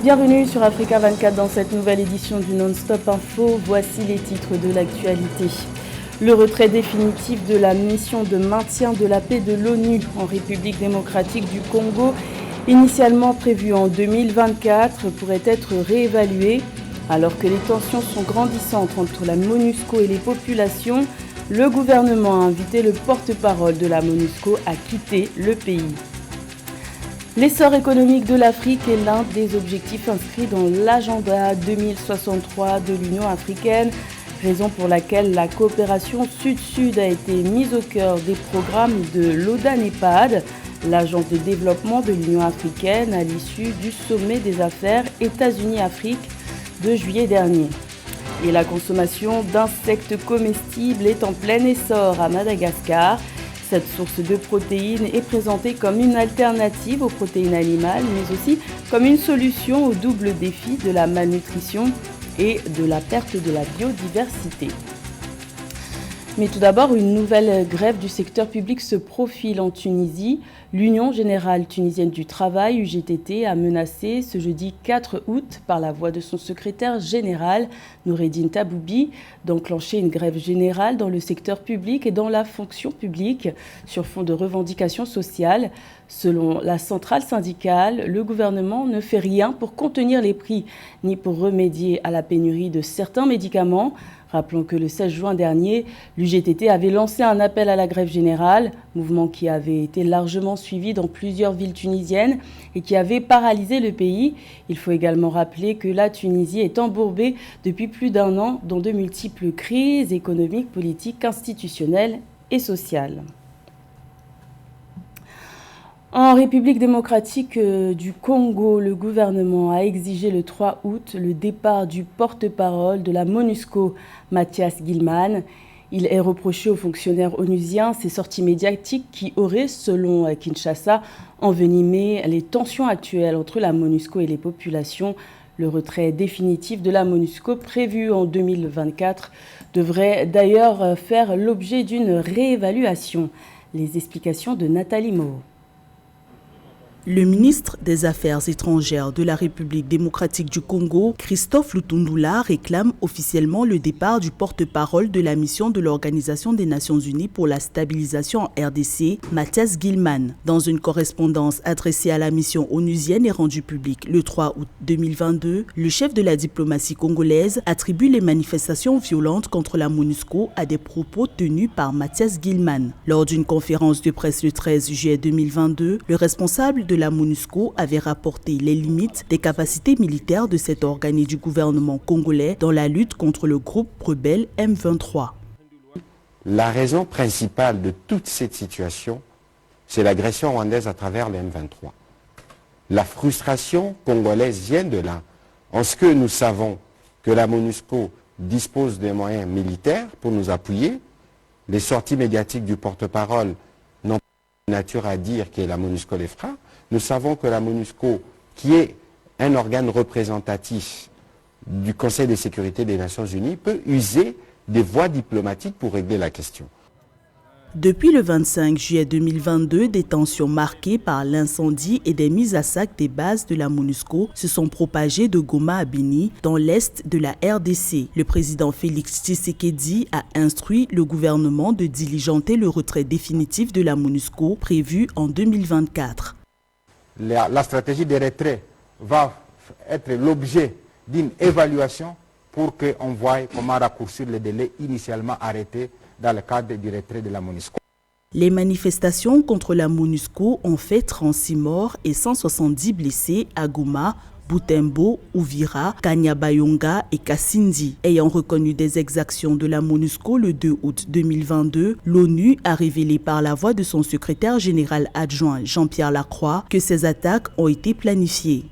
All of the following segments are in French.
Bienvenue sur Africa 24 dans cette nouvelle édition du Non-Stop Info. Voici les titres de l'actualité. Le retrait définitif de la mission de maintien de la paix de l'ONU en République démocratique du Congo, initialement prévu en 2024, pourrait être réévalué. Alors que les tensions sont grandissantes entre la MONUSCO et les populations, le gouvernement a invité le porte-parole de la MONUSCO à quitter le pays. L'essor économique de l'Afrique est l'un des objectifs inscrits dans l'agenda 2063 de l'Union africaine, raison pour laquelle la coopération sud-sud a été mise au cœur des programmes de l'ODA-NEPAD, l'agence de développement de l'Union africaine, à l'issue du sommet des affaires États-Unis-Afrique de juillet dernier. Et la consommation d'insectes comestibles est en plein essor à Madagascar. Cette source de protéines est présentée comme une alternative aux protéines animales, mais aussi comme une solution au double défi de la malnutrition et de la perte de la biodiversité. Mais tout d'abord, une nouvelle grève du secteur public se profile en Tunisie. L'Union générale tunisienne du travail, UGTT, a menacé ce jeudi 4 août, par la voix de son secrétaire général, Noureddine Taboubi, d'enclencher une grève générale dans le secteur public et dans la fonction publique sur fond de revendications sociales. Selon la centrale syndicale, le gouvernement ne fait rien pour contenir les prix ni pour remédier à la pénurie de certains médicaments. Rappelons que le 16 juin dernier, l'UGTT avait lancé un appel à la grève générale, mouvement qui avait été largement suivi dans plusieurs villes tunisiennes et qui avait paralysé le pays. Il faut également rappeler que la Tunisie est embourbée depuis plus d'1 an dans de multiples crises économiques, politiques, institutionnelles et sociales. En République démocratique du Congo, le gouvernement a exigé le 3 août le départ du porte-parole de la MONUSCO, Mathias Gilman. Il est reproché aux fonctionnaires onusiens ces sorties médiatiques qui auraient, selon Kinshasa, envenimé les tensions actuelles entre la MONUSCO et les populations. Le retrait définitif de la MONUSCO prévu en 2024 devrait d'ailleurs faire l'objet d'une réévaluation. Les explications de Nathalie Moho. Le ministre des Affaires étrangères de la République démocratique du Congo, Christophe Lutundula, réclame officiellement le départ du porte-parole de la mission de l'Organisation des Nations Unies pour la stabilisation en RDC, Mathias Gilman. Dans une correspondance adressée à la mission onusienne et rendue publique le 3 août 2022, le chef de la diplomatie congolaise attribue les manifestations violentes contre la MONUSCO à des propos tenus par Mathias Gilman. Lors d'une conférence de presse le 13 juillet 2022, le responsable de la MONUSCO avait rapporté les limites des capacités militaires de cet organe et du gouvernement congolais dans la lutte contre le groupe rebelle M23. La raison principale de toute cette situation, c'est l'agression rwandaise à travers le M23. La frustration congolaise vient de là, en ce que nous savons que la MONUSCO dispose des moyens militaires pour nous appuyer. Les sorties médiatiques du porte-parole n'ont pas de nature à dire que la MONUSCO les fera. Nous savons que la MONUSCO, qui est un organe représentatif du Conseil de sécurité des Nations Unies, peut user des voies diplomatiques pour régler la question. Depuis le 25 juillet 2022, des tensions marquées par l'incendie et des mises à sac des bases de la MONUSCO se sont propagées de Goma à Beni, dans l'est de la RDC. Le président Félix Tshisekedi a instruit le gouvernement de diligenter le retrait définitif de la MONUSCO prévu en 2024. La stratégie de retrait va être l'objet d'une évaluation pour qu'on voie comment raccourcir les délais initialement arrêtés dans le cadre du retrait de la MONUSCO. Les manifestations contre la MONUSCO ont fait 36 morts et 170 blessés à Goma, Butembo, Uvira, Kanyabayonga et Kasindi. Ayant reconnu des exactions de la MONUSCO le 2 août 2022, l'ONU a révélé par la voix de son secrétaire général adjoint Jean-Pierre Lacroix que ces attaques ont été planifiées.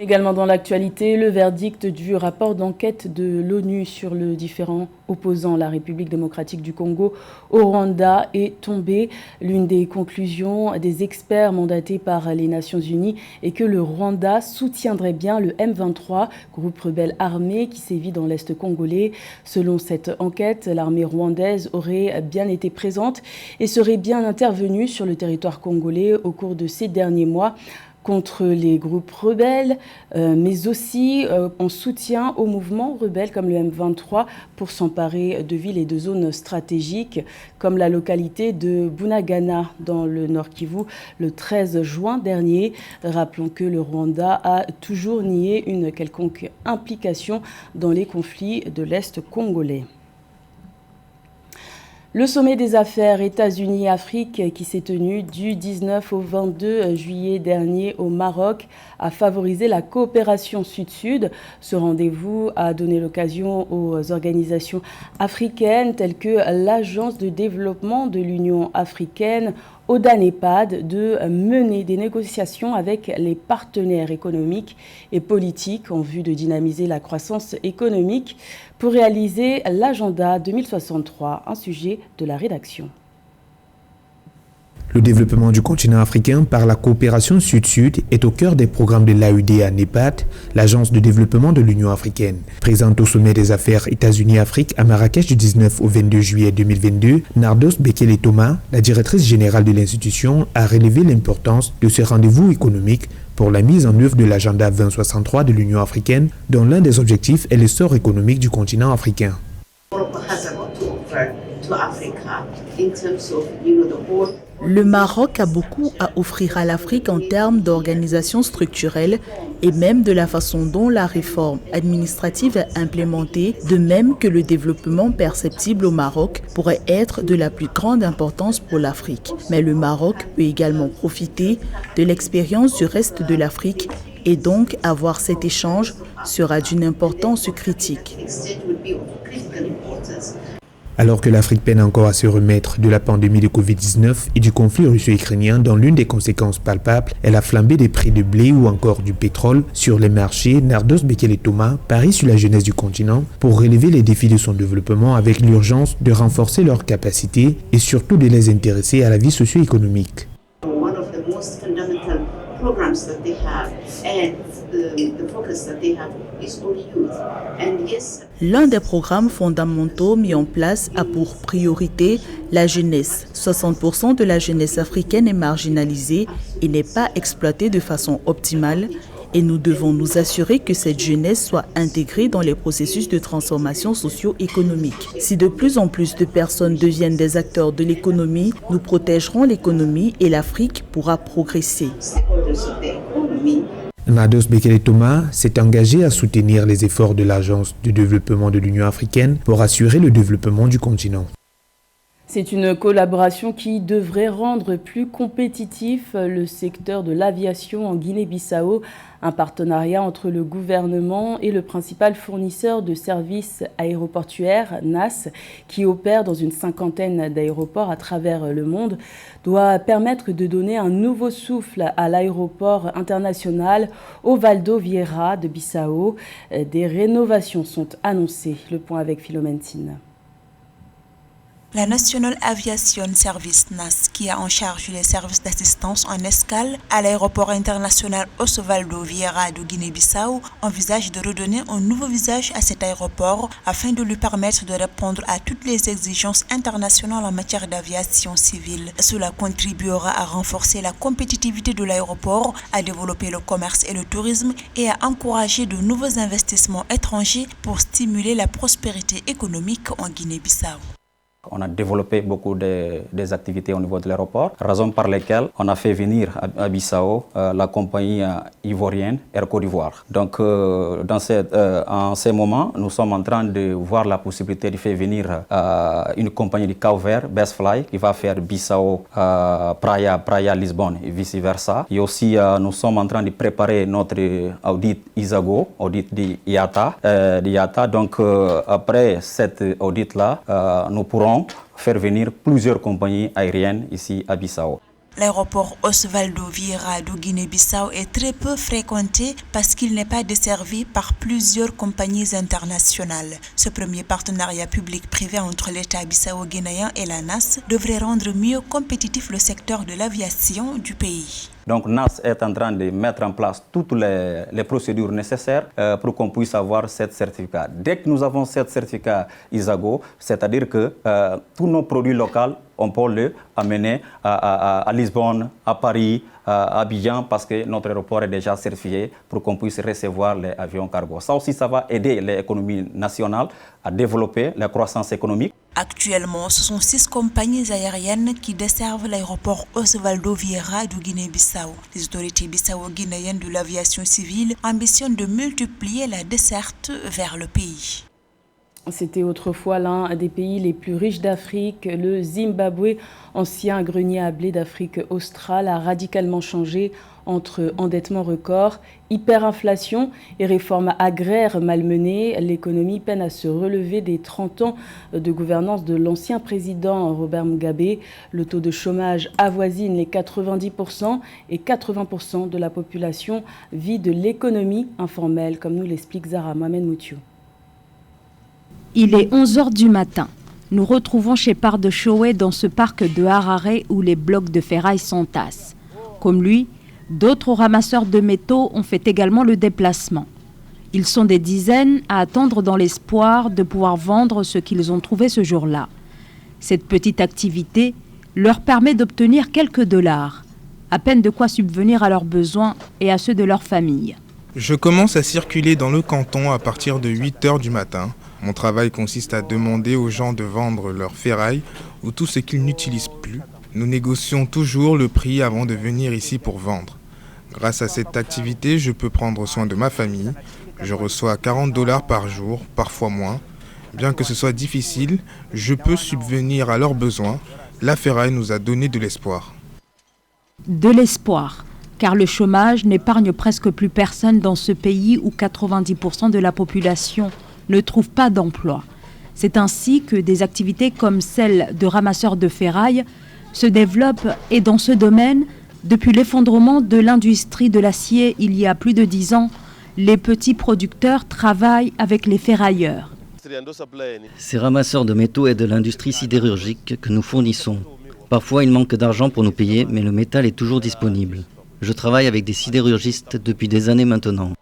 Également dans l'actualité, le verdict du rapport d'enquête de l'ONU sur le différend opposant la République démocratique du Congo au Rwanda est tombé. L'une des conclusions des experts mandatés par les Nations Unies est que le Rwanda soutiendrait bien le M23, groupe rebelle armé qui sévit dans l'Est congolais. Selon cette enquête, l'armée rwandaise aurait bien été présente et serait bien intervenue sur le territoire congolais au cours de ces derniers mois, contre les groupes rebelles, mais aussi en soutien aux mouvements rebelles comme le M23 pour s'emparer de villes et de zones stratégiques comme la localité de Bunagana dans le Nord Kivu le 13 juin dernier. Rappelons que le Rwanda a toujours nié une quelconque implication dans les conflits de l'Est congolais. Le sommet des affaires États-Unis-Afrique qui s'est tenu du 19 au 22 juillet dernier au Maroc a favorisé la coopération sud-sud. Ce rendez-vous a donné l'occasion aux organisations africaines telles que l'Agence de développement de l'Union africaine, ODA-NEPAD, de mener des négociations avec les partenaires économiques et politiques en vue de dynamiser la croissance économique pour réaliser l'agenda 2063, un sujet de la rédaction. Le développement du continent africain par la coopération sud-sud est au cœur des programmes de l'AUDA-NEPAD, l'Agence de développement de l'Union africaine. Présente au sommet des affaires États-Unis-Afrique à Marrakech du 19 au 22 juillet 2022, Nardos Bekele-Thomas, la directrice générale de l'institution, a relevé l'importance de ce rendez-vous économique pour la mise en œuvre de l'agenda 2063 de l'Union africaine, dont l'un des objectifs est l'essor économique du continent africain. Le Maroc a beaucoup à offrir à l'Afrique en termes d'organisation structurelle et même de la façon dont la réforme administrative est implémentée, de même que le développement perceptible au Maroc pourrait être de la plus grande importance pour l'Afrique. Mais le Maroc peut également profiter de l'expérience du reste de l'Afrique et donc avoir cet échange sera d'une importance critique. Alors que l'Afrique peine encore à se remettre de la pandémie de Covid-19 et du conflit russo-ukrainien dont l'une des conséquences palpables est la flambée des prix de blé ou encore du pétrole sur les marchés, Nardos Bekele-Thomas parie sur la jeunesse du continent pour relever les défis de son développement avec l'urgence de renforcer leurs capacités et surtout de les intéresser à la vie socio-économique. L'un des programmes fondamentaux mis en place a pour priorité la jeunesse. 60% de la jeunesse africaine est marginalisée et n'est pas exploitée de façon optimale. Et nous devons nous assurer que cette jeunesse soit intégrée dans les processus de transformation socio-économique. Si de plus en plus de personnes deviennent des acteurs de l'économie, nous protégerons l'économie et l'Afrique pourra progresser. Nardos Bekele-Thomas s'est engagé à soutenir les efforts de l'Agence de développement de l'Union africaine pour assurer le développement du continent. C'est une collaboration qui devrait rendre plus compétitif le secteur de l'aviation en Guinée-Bissau, un partenariat entre le gouvernement et le principal fournisseur de services aéroportuaires, NAS, qui opère dans une cinquantaine d'aéroports à travers le monde, doit permettre de donner un nouveau souffle à l'aéroport international Osvaldo Vieira de Bissau. Des rénovations sont annoncées. Le point avec Philomène Tine. La National Aviation Service NAS, qui a en charge les services d'assistance en escale à l'aéroport international Osvaldo Vieira de Guinée-Bissau, envisage de redonner un nouveau visage à cet aéroport afin de lui permettre de répondre à toutes les exigences internationales en matière d'aviation civile. Cela contribuera à renforcer la compétitivité de l'aéroport, à développer le commerce et le tourisme et à encourager de nouveaux investissements étrangers pour stimuler la prospérité économique en Guinée-Bissau. On a développé beaucoup des activités au niveau de l'aéroport, raison par laquelle on a fait venir à Bissau la compagnie ivoirienne Air Côte d'Ivoire. Donc en ces moments, nous sommes en train de voir la possibilité de faire venir une compagnie de Cap-Vert, Best Fly, qui va faire Bissau, Praia, Lisbonne et vice-versa. Et aussi, nous sommes en train de préparer notre audit ISAGO, audit de IATA. Donc après cet audit-là, nous pourrons faire venir plusieurs compagnies aériennes ici à Bissau. L'aéroport Osvaldo Vieira de Guinée-Bissau est très peu fréquenté parce qu'il n'est pas desservi par plusieurs compagnies internationales. Ce premier partenariat public-privé entre l'État bissau-guinéen et la NAS devrait rendre mieux compétitif le secteur de l'aviation du pays. Donc NAS est en train de mettre en place toutes les procédures nécessaires pour qu'on puisse avoir ce certificat. Dès que nous avons ce certificat ISAGO, c'est-à-dire que tous nos produits locaux, on peut les amener à Lisbonne, à Paris, à Abidjan, parce que notre aéroport est déjà certifié pour qu'on puisse recevoir les avions cargo. Ça aussi, ça va aider l'économie nationale à développer la croissance économique. Actuellement, ce sont 6 compagnies aériennes qui desservent l'aéroport Osvaldo Vieira de Guinée-Bissau. Les autorités bissau-guinéennes de l'aviation civile ambitionnent de multiplier la desserte vers le pays. C'était autrefois l'un des pays les plus riches d'Afrique. Le Zimbabwe, ancien grenier à blé d'Afrique australe, a radicalement changé entre endettement record, hyperinflation et réformes agraires malmenées. L'économie peine à se relever des 30 ans de gouvernance de l'ancien président Robert Mugabe. Le taux de chômage avoisine les 90% et 80% de la population vit de l'économie informelle, comme nous l'explique Zara Mohamed Moutiou. Il est 11h du matin. Nous retrouvons chez Pardechoé dans ce parc de Harare où les blocs de ferraille s'entassent. Comme lui, d'autres ramasseurs de métaux ont fait également le déplacement. Ils sont des dizaines à attendre dans l'espoir de pouvoir vendre ce qu'ils ont trouvé ce jour-là. Cette petite activité leur permet d'obtenir quelques dollars, à peine de quoi subvenir à leurs besoins et à ceux de leur famille. Je commence à circuler dans le canton à partir de 8h du matin. Mon travail consiste à demander aux gens de vendre leur ferraille ou tout ce qu'ils n'utilisent plus. Nous négocions toujours le prix avant de venir ici pour vendre. Grâce à cette activité, je peux prendre soin de ma famille. Je reçois 40 $ par jour, parfois moins. Bien que ce soit difficile, je peux subvenir à leurs besoins. La ferraille nous a donné de l'espoir. De l'espoir, car le chômage n'épargne presque plus personne dans ce pays où 90% de la population ne trouvent pas d'emploi. C'est ainsi que des activités comme celle de ramasseurs de ferraille se développent et dans ce domaine, depuis l'effondrement de l'industrie de l'acier il y a plus de 10 ans, les petits producteurs travaillent avec les ferrailleurs. Ces ramasseurs de métaux et de l'industrie sidérurgique que nous fournissons. Parfois, il manque d'argent pour nous payer, mais le métal est toujours disponible. Je travaille avec des sidérurgistes depuis des années maintenant.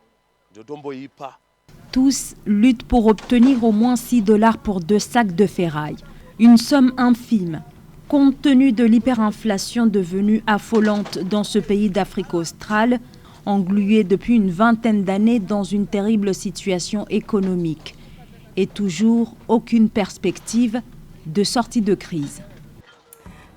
Tous luttent pour obtenir au moins 6 $ pour 2 sacs de ferraille. Une somme infime, compte tenu de l'hyperinflation devenue affolante dans ce pays d'Afrique australe, englué depuis une vingtaine d'années dans une terrible situation économique. Et toujours aucune perspective de sortie de crise.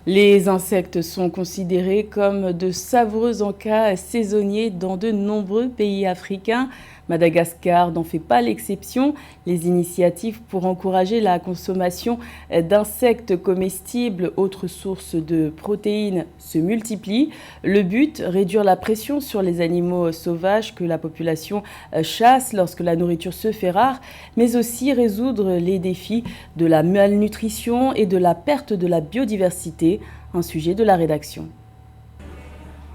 Les insectes sont considérés comme de savoureux encas saisonniers dans de nombreux pays africains. Madagascar n'en fait pas l'exception. Les initiatives pour encourager la consommation d'insectes comestibles, autre source de protéines, se multiplient. Le but, réduire la pression sur les animaux sauvages que la population chasse lorsque la nourriture se fait rare, mais aussi résoudre les défis de la malnutrition et de la perte de la biodiversité, un sujet de la rédaction.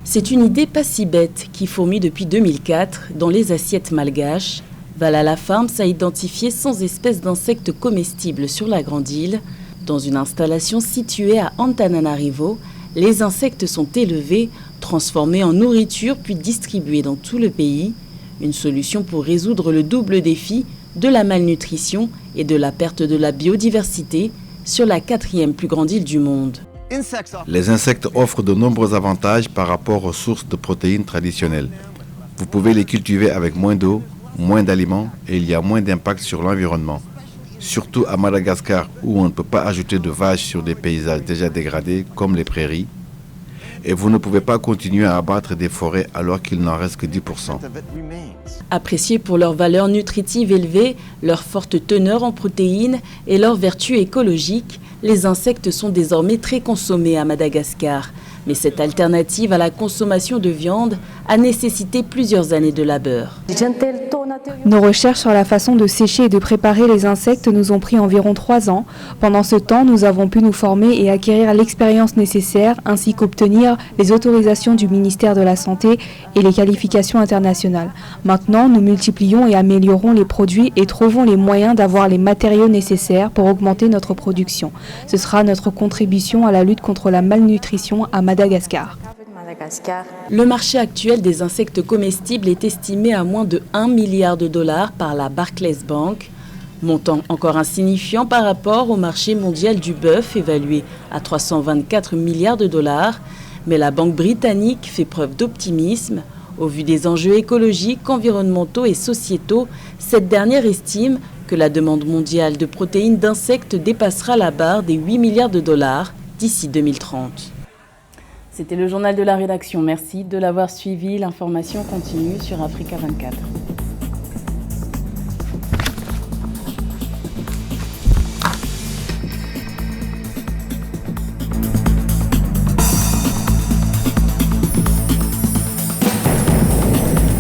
C'est une idée pas si bête qui fourmille depuis 2004 dans les assiettes malgaches. Valhalla Farms a identifié 100 espèces d'insectes comestibles sur la Grande Île. Dans une installation située à Antananarivo, les insectes sont élevés, transformés en nourriture puis distribués dans tout le pays. Une solution pour résoudre le double défi de la malnutrition et de la perte de la biodiversité sur la 4e plus grande île du monde. Les insectes offrent de nombreux avantages par rapport aux sources de protéines traditionnelles. Vous pouvez les cultiver avec moins d'eau, moins d'aliments et il y a moins d'impact sur l'environnement. Surtout à Madagascar où on ne peut pas ajouter de vaches sur des paysages déjà dégradés comme les prairies. Et vous ne pouvez pas continuer à abattre des forêts alors qu'il n'en reste que 10%. Appréciés pour leurs valeurs nutritives élevées, leur forte teneur en protéines et leurs vertus écologiques, les insectes sont désormais très consommés à Madagascar. Mais cette alternative à la consommation de viande a nécessité plusieurs années de labeur. Nos recherches sur la façon de sécher et de préparer les insectes nous ont pris environ 3 ans. Pendant ce temps, nous avons pu nous former et acquérir l'expérience nécessaire, ainsi qu'obtenir les autorisations du ministère de la Santé et les qualifications internationales. Maintenant, nous multiplions et améliorons les produits et trouvons les moyens d'avoir les matériaux nécessaires pour augmenter notre production. Ce sera notre contribution à la lutte contre la malnutrition à Madagascar. Le marché actuel des insectes comestibles est estimé à moins de 1 milliard de dollars par la Barclays Bank, montant encore insignifiant par rapport au marché mondial du bœuf évalué à 324 milliards de dollars. Mais la banque britannique fait preuve d'optimisme. Au vu des enjeux écologiques, environnementaux et sociétaux, cette dernière estime que la demande mondiale de protéines d'insectes dépassera la barre des 8 milliards de dollars d'ici 2030. C'était le journal de la rédaction. Merci de l'avoir suivi. L'information continue sur Africa 24.